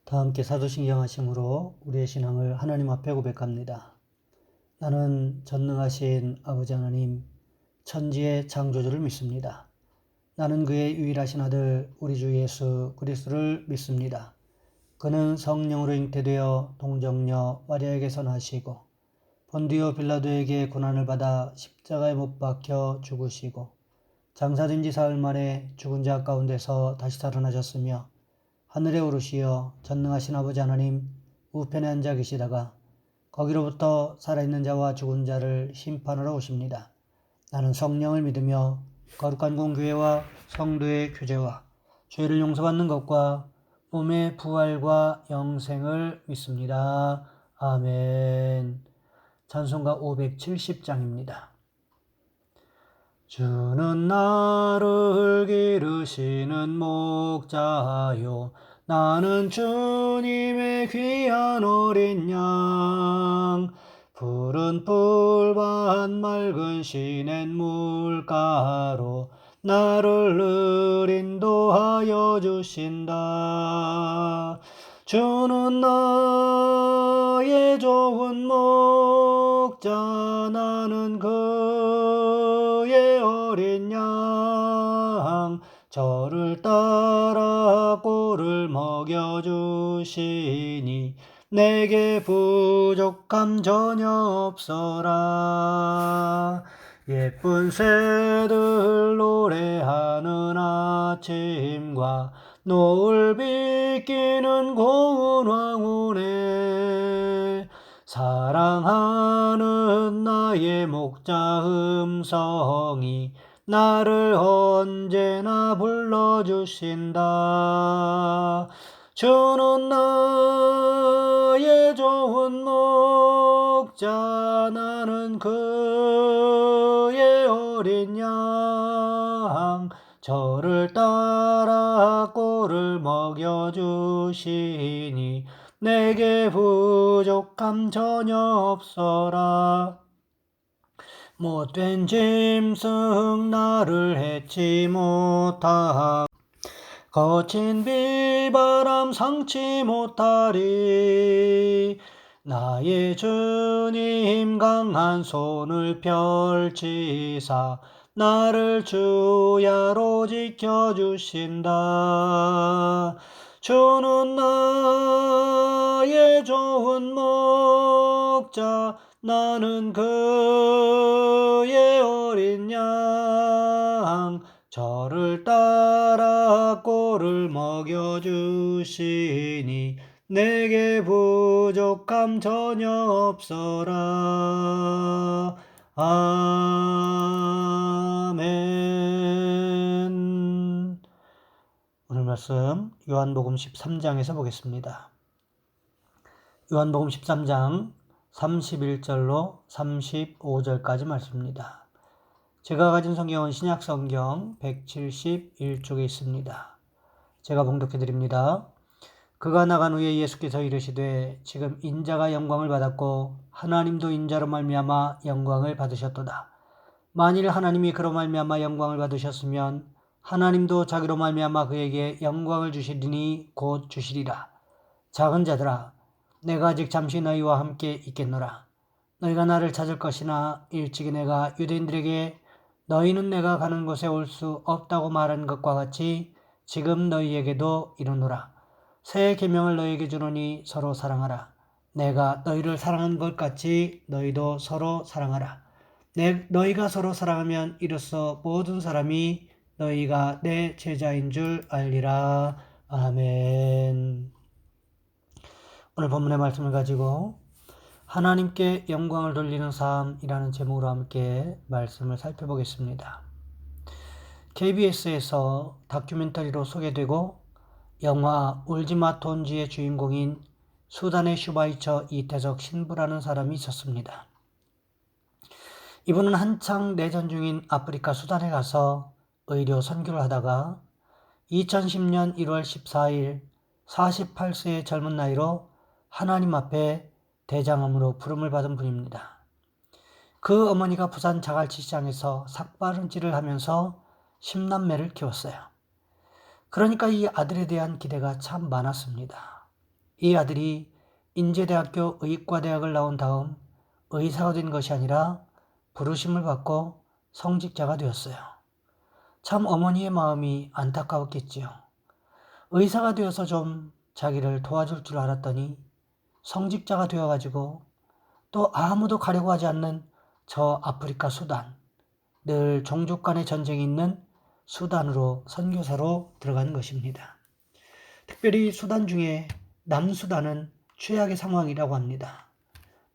다 함께 사도신경 하심으로 우리의 신앙을 하나님 앞에 고백합니다. 나는 전능하신 아버지 하나님, 천지의 창조주를 믿습니다. 나는 그의 유일하신 아들 우리 주 예수 그리스도를 믿습니다. 그는 성령으로 잉태되어 동정녀 마리아에게서 나시고 본디오 빌라도에게 고난을 받아 십자가에 못 박혀 죽으시고 장사된 지 사흘 만에 죽은 자 가운데서 다시 살아나셨으며 하늘에 오르시어 전능하신 아버지 하나님 우편에 앉아 계시다가 거기로부터 살아있는 자와 죽은 자를 심판하러 오십니다. 나는 성령을 믿으며 거룩한 공교회와 성도의 교제와 죄를 용서받는 것과 몸의 부활과 영생을 믿습니다. 아멘. 찬송가 570장입니다. 주는 나를 기르시는 목자요, 나는 주님의 귀한 어린 양. 푸른 뿔밭 맑은 시냇 물가로 나를 늘 인도하여 주신다. 주는 나의 좋은 목자, 나는 그의 어린 양. 저를 따라 꼴을 먹여주시니 내게 부족함 전혀 없어라. 예쁜 새들 노래하는 아침과 노을 비끼는 고운 황혼에 사랑하는 나의 목자 음성이 나를 언제나 불러주신다. 주는 나의 좋은 목자, 나는 그의 어린 양. 저를 따라 꼴을 먹여주시니 내게 부족함 전혀 없어라. 못된 짐승 나를 해치 못하고 거친 비바람 상치 못하리. 나의 주님 강한 손을 펼치사 나를 주야로 지켜주신다. 주는 나의 좋은 목자, 나는 그의 어린 양. 저를 따라 꼴을 먹여주시니 내게 부족함 전혀 없어라. 아멘. 오늘 말씀 요한복음 13장에서 보겠습니다. 요한복음 13장 31절로 35절까지 말씀입니다. 제가 가진 성경은 신약성경 171쪽에 있습니다. 제가 봉독해 드립니다. 그가 나간 후에 예수께서 이르시되 지금 인자가 영광을 받았고 하나님도 인자로 말미암아 영광을 받으셨도다. 만일 하나님이 그로 말미암아 영광을 받으셨으면 하나님도 자기로 말미암아 그에게 영광을 주시리니 곧 주시리라. 작은 자들아, 내가 아직 잠시 너희와 함께 있겠노라. 너희가 나를 찾을 것이나 일찍이 내가 유대인들에게 너희는 내가 가는 곳에 올 수 없다고 말한 것과 같이 지금 너희에게도 이르노라. 새 계명을 너희에게 주노니 서로 사랑하라. 내가 너희를 사랑한 것 같이 너희도 서로 사랑하라. 너희가 서로 사랑하면 이로써 모든 사람이 너희가 내 제자인 줄 알리라. 아멘. 오늘 본문의 말씀을 가지고 하나님께 영광을 돌리는 삶이라는 제목으로 함께 말씀을 살펴보겠습니다. KBS에서 다큐멘터리로 소개되고 영화 울지마 톤지의 주인공인 수단의 슈바이처 이태석 신부라는 사람이 있었습니다. 이분은 한창 내전 중인 아프리카 수단에 가서 의료 선교를 하다가 2010년 1월 14일 48세의 젊은 나이로 하나님 앞에 대장암으로 부름을 받은 분입니다. 그 어머니가 부산 자갈치 시장에서 삭바른질을 하면서 10남매를 키웠어요. 그러니까 이 아들에 대한 기대가 참 많았습니다. 이 아들이 인제대학교 의과대학을 나온 다음 의사가 된 것이 아니라 부르심을 받고 성직자가 되었어요. 참 어머니의 마음이 안타까웠겠지요. 의사가 되어서 좀 자기를 도와줄 줄 알았더니 성직자가 되어가지고 또 아무도 가려고 하지 않는 저 아프리카 수단, 늘 종족 간의 전쟁이 있는 수단으로 선교사로 들어가는 것입니다. 특별히 수단 중에 남수단은 최악의 상황이라고 합니다.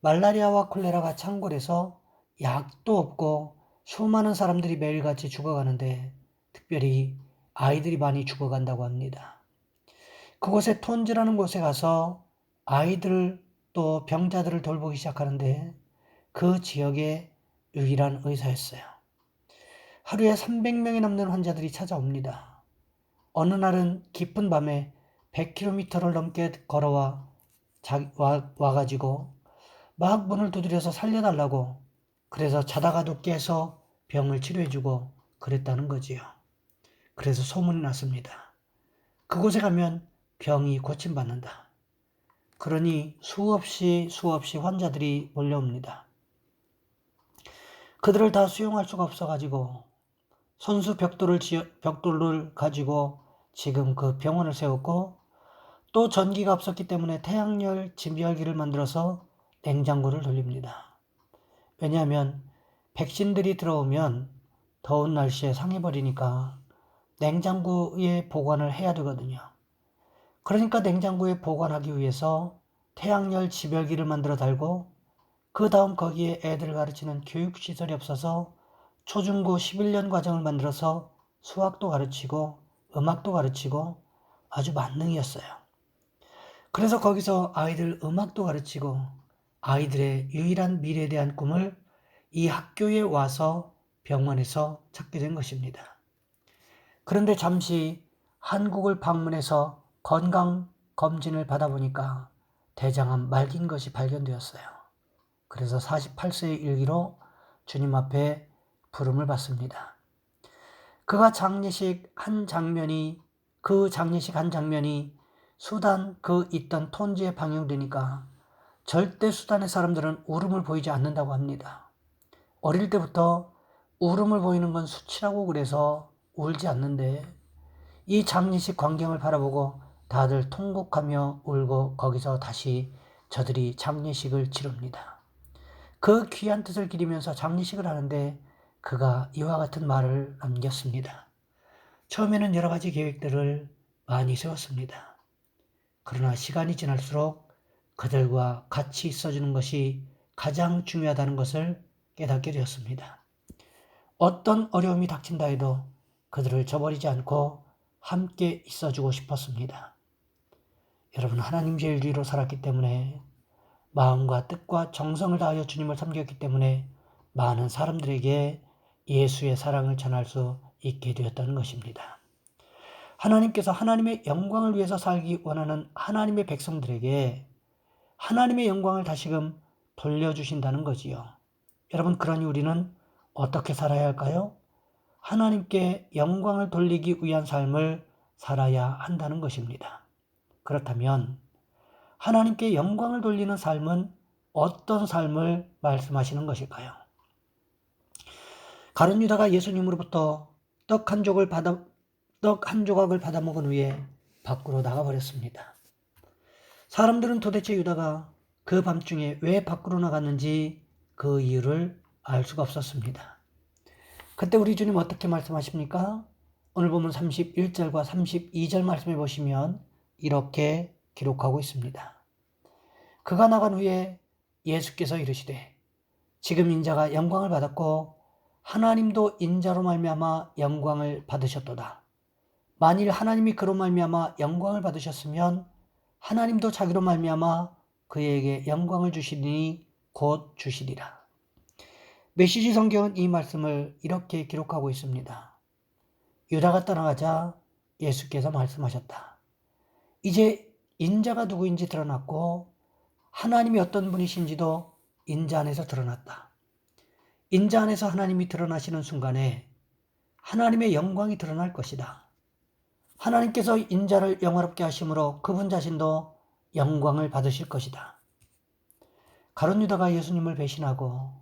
말라리아와 콜레라가 창궐해서 약도 없고 수많은 사람들이 매일같이 죽어가는데 특별히 아이들이 많이 죽어간다고 합니다. 그곳에 톤즈라는 곳에 가서 아이들 또 병자들을 돌보기 시작하는데 그 지역의 유일한 의사였어요. 하루에 300명이 넘는 환자들이 찾아옵니다. 어느 날은 깊은 밤에 100km를 넘게 걸어와 와가지고 막 문을 두드려서 살려달라고, 그래서 자다가도 깨서 병을 치료해주고 그랬다는 거지요. 그래서 소문이 났습니다. 그곳에 가면 병이 고침받는다. 그러니 수없이 환자들이 몰려옵니다. 그들을 다 수용할 수가 없어가지고 손수 벽돌을 가지고 지금 그 병원을 세웠고, 또 전기가 없었기 때문에 태양열 진열기를 만들어서 냉장고를 돌립니다. 왜냐하면 백신들이 들어오면 더운 날씨에 상해버리니까 냉장고에 보관을 해야 되거든요. 그러니까 냉장고에 보관하기 위해서 태양열 집열기를 만들어 달고, 그 다음 거기에 애들을 가르치는 교육시설이 없어서 초중고 11년 과정을 만들어서 수학도 가르치고 음악도 가르치고 아주 만능이었어요. 그래서 거기서 아이들 음악도 가르치고 아이들의 유일한 미래에 대한 꿈을 이 학교에 와서 병원에서 찾게 된 것입니다. 그런데 잠시 한국을 방문해서 건강검진을 받아보니까 대장암 말긴 것이 발견되었어요. 그래서 48세의 일기로 주님 앞에 부름을 받습니다. 그가 장례식 한 장면이 수단 있던 톤지에 방영되니까 절대 수단의 사람들은 울음을 보이지 않는다고 합니다. 어릴 때부터 울음을 보이는 건 수치라고 그래서 울지 않는데, 이 장례식 광경을 바라보고 다들 통곡하며 울고 거기서 다시 저들이 장례식을 치릅니다. 그 귀한 뜻을 기리면서 장례식을 하는데 그가 이와 같은 말을 남겼습니다. 처음에는 여러 가지 계획들을 많이 세웠습니다. 그러나 시간이 지날수록 그들과 같이 있어주는 것이 가장 중요하다는 것을 깨닫게 되었습니다. 어떤 어려움이 닥친다 해도 그들을 저버리지 않고 함께 있어주고 싶었습니다. 여러분, 하나님 제일주의로 살았기 때문에, 마음과 뜻과 정성을 다하여 주님을 섬겼기 때문에 많은 사람들에게 예수의 사랑을 전할 수 있게 되었다는 것입니다. 하나님께서 하나님의 영광을 위해서 살기 원하는 하나님의 백성들에게 하나님의 영광을 다시금 돌려주신다는 거지요. 여러분, 그러니 우리는 어떻게 살아야 할까요? 하나님께 영광을 돌리기 위한 삶을 살아야 한다는 것입니다. 그렇다면 하나님께 영광을 돌리는 삶은 어떤 삶을 말씀하시는 것일까요? 가룟 유다가 예수님으로부터 떡 한 조각을 받아 먹은 후에 밖으로 나가버렸습니다. 사람들은 도대체 유다가 그 밤중에 왜 밖으로 나갔는지 그 이유를 알 수가 없었습니다. 그때 우리 주님 어떻게 말씀하십니까? 오늘 보면 31절과 32절 말씀해 보시면 이렇게 기록하고 있습니다. 그가 나간 후에 예수께서 이르시되 지금 인자가 영광을 받았고 하나님도 인자로 말미암아 영광을 받으셨도다. 만일 하나님이 그로 말미암아 영광을 받으셨으면 하나님도 자기로 말미암아 그에게 영광을 주시니 곧 주시리라. 메시지 성경은 이 말씀을 이렇게 기록하고 있습니다. 유다가 떠나가자 예수께서 말씀하셨다. 이제 인자가 누구인지 드러났고 하나님이 어떤 분이신지도 인자 안에서 드러났다. 인자 안에서 하나님이 드러나시는 순간에 하나님의 영광이 드러날 것이다. 하나님께서 인자를 영화롭게 하심으로 그분 자신도 영광을 받으실 것이다. 가룟 유다가 예수님을 배신하고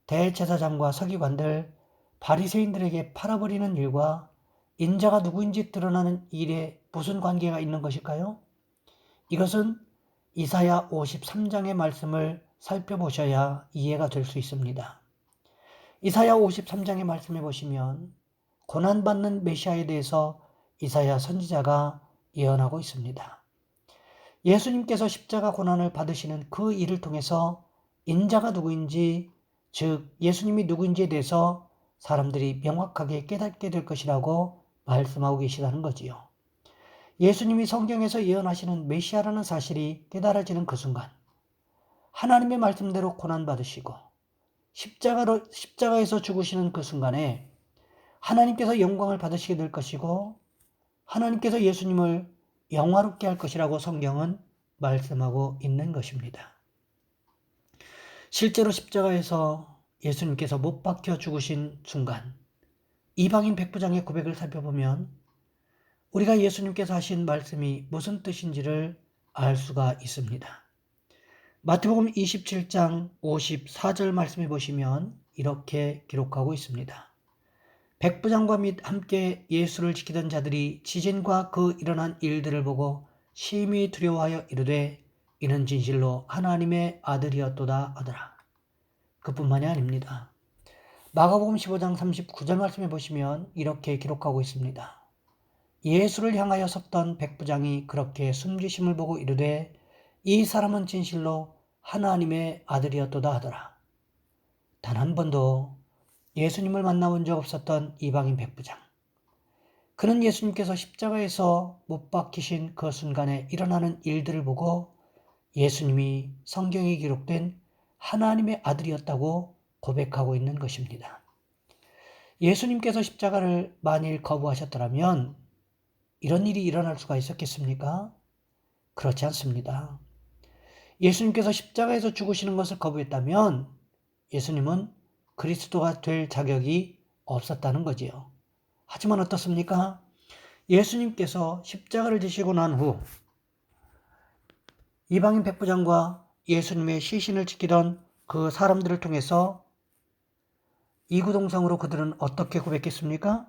대제사장과 서기관들, 바리새인들에게 팔아버리는 일과 인자가 누구인지 드러나는 일에 무슨 관계가 있는 것일까요? 이것은 이사야 53장의 말씀을 살펴보셔야 이해가 될 수 있습니다. 이사야 53장의 말씀에 보시면 고난받는 메시아에 대해서 이사야 선지자가 예언하고 있습니다. 예수님께서 십자가 고난을 받으시는 그 일을 통해서 인자가 누구인지, 즉 예수님이 누구인지에 대해서 사람들이 명확하게 깨닫게 될 것이라고 말씀하고 계시다는 거지요. 예수님이 성경에서 예언하시는 메시아라는 사실이 깨달아지는 그 순간 하나님의 말씀대로 고난받으시고 십자가에서 죽으시는 그 순간에 하나님께서 영광을 받으시게 될 것이고 하나님께서 예수님을 영화롭게 할 것이라고 성경은 말씀하고 있는 것입니다. 실제로 십자가에서 예수님께서 못 박혀 죽으신 순간 이방인 백부장의 고백을 살펴보면 우리가 예수님께서 하신 말씀이 무슨 뜻인지를 알 수가 있습니다. 마태복음 27장 54절 말씀해 보시면 이렇게 기록하고 있습니다. 백부장과 및 함께 예수를 지키던 자들이 지진과 그 일어난 일들을 보고 심히 두려워하여 이르되 이는 진실로 하나님의 아들이었도다 하더라. 그뿐만이 아닙니다. 마가복음 15장 39절 말씀해 보시면 이렇게 기록하고 있습니다. 예수를 향하여 섰던 백부장이 그렇게 숨지심을 보고 이르되 이 사람은 진실로 하나님의 아들이었도다 하더라. 단 한 번도 예수님을 만나본 적 없었던 이방인 백부장. 그는 예수님께서 십자가에서 못 박히신 그 순간에 일어나는 일들을 보고 예수님이 성경에 기록된 하나님의 아들이었다고 고백하고 있는 것입니다. 예수님께서 십자가를 만일 거부하셨더라면 이런 일이 일어날 수가 있었겠습니까? 그렇지 않습니다. 예수님께서 십자가에서 죽으시는 것을 거부했다면 예수님은 그리스도가 될 자격이 없었다는 거지요. 하지만 어떻습니까? 예수님께서 십자가를 지시고 난 후 이방인 백부장과 예수님의 시신을 지키던 그 사람들을 통해서 이구동성으로 그들은 어떻게 고백했습니까?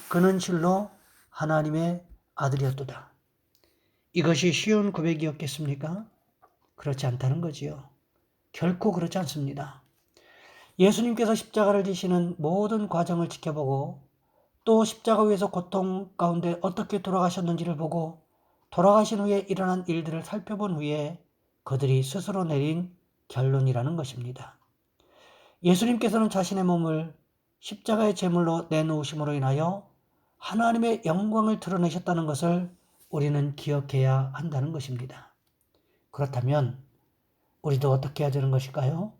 그는 실로 하나님의 아들이었도다. 이것이 쉬운 고백이었겠습니까? 그렇지 않다는 거지요. 결코 그렇지 않습니다. 예수님께서 십자가를 지시는 모든 과정을 지켜보고 또 십자가 위에서 고통 가운데 어떻게 돌아가셨는지를 보고 돌아가신 후에 일어난 일들을 살펴본 후에 그들이 스스로 내린 결론이라는 것입니다. 예수님께서는 자신의 몸을 십자가의 제물로 내놓으심으로 인하여 하나님의 영광을 드러내셨다는 것을 우리는 기억해야 한다는 것입니다. 그렇다면 우리도 어떻게 해야 되는 것일까요?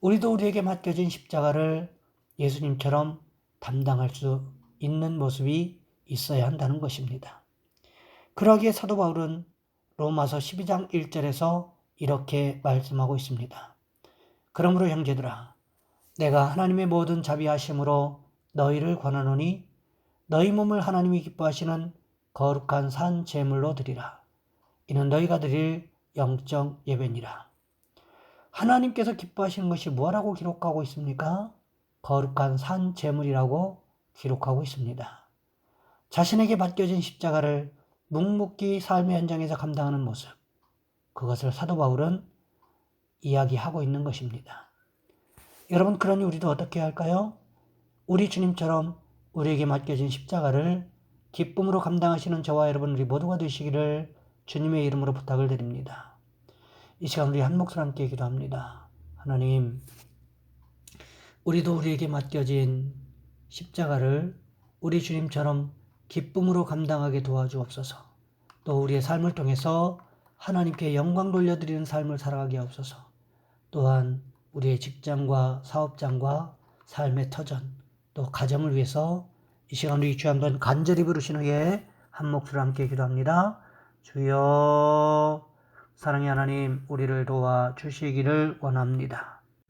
우리도 우리에게 맡겨진 십자가를 예수님처럼 담당할 수 있는 모습이 있어야 한다는 것입니다. 그러기에 사도 바울은 로마서 12장 1절에서 이렇게 말씀하고 있습니다. 그러므로 형제들아, 내가 하나님의 모든 자비하심으로 너희를 권하노니 너희 몸을 하나님이 기뻐하시는 거룩한 산 제물로 드리라. 이는 너희가 드릴 영적 예배니라. 하나님께서 기뻐하시는 것이 뭐라고 기록하고 있습니까? 거룩한 산 제물이라고 기록하고 있습니다. 자신에게 맡겨진 십자가를 묵묵히 삶의 현장에서 감당하는 모습, 그것을 사도 바울은 이야기하고 있는 것입니다. 여러분, 그러니 우리도 어떻게 해야 할까요? 우리 주님처럼 우리에게 맡겨진 십자가를 기쁨으로 감당하시는 저와 여러분 우리 모두가 되시기를 주님의 이름으로 부탁을 드립니다. 이 시간 우리 한 목소리 함께 기도합니다. 하나님, 우리도 우리에게 맡겨진 십자가를 우리 주님처럼 기쁨으로 감당하게 도와주옵소서. 또 우리의 삶을 통해서 하나님께 영광 돌려드리는 삶을 살아가게 하옵소서. 또한 우리의 직장과 사업장과 삶의 터전, 또 가정을 위해서 이 시간 우리 주여 한번 간절히 부르신 후에 한 목소리 함께 기도합니다. 주여, 사랑의 하나님, 우리를 도와주시기를 원합니다.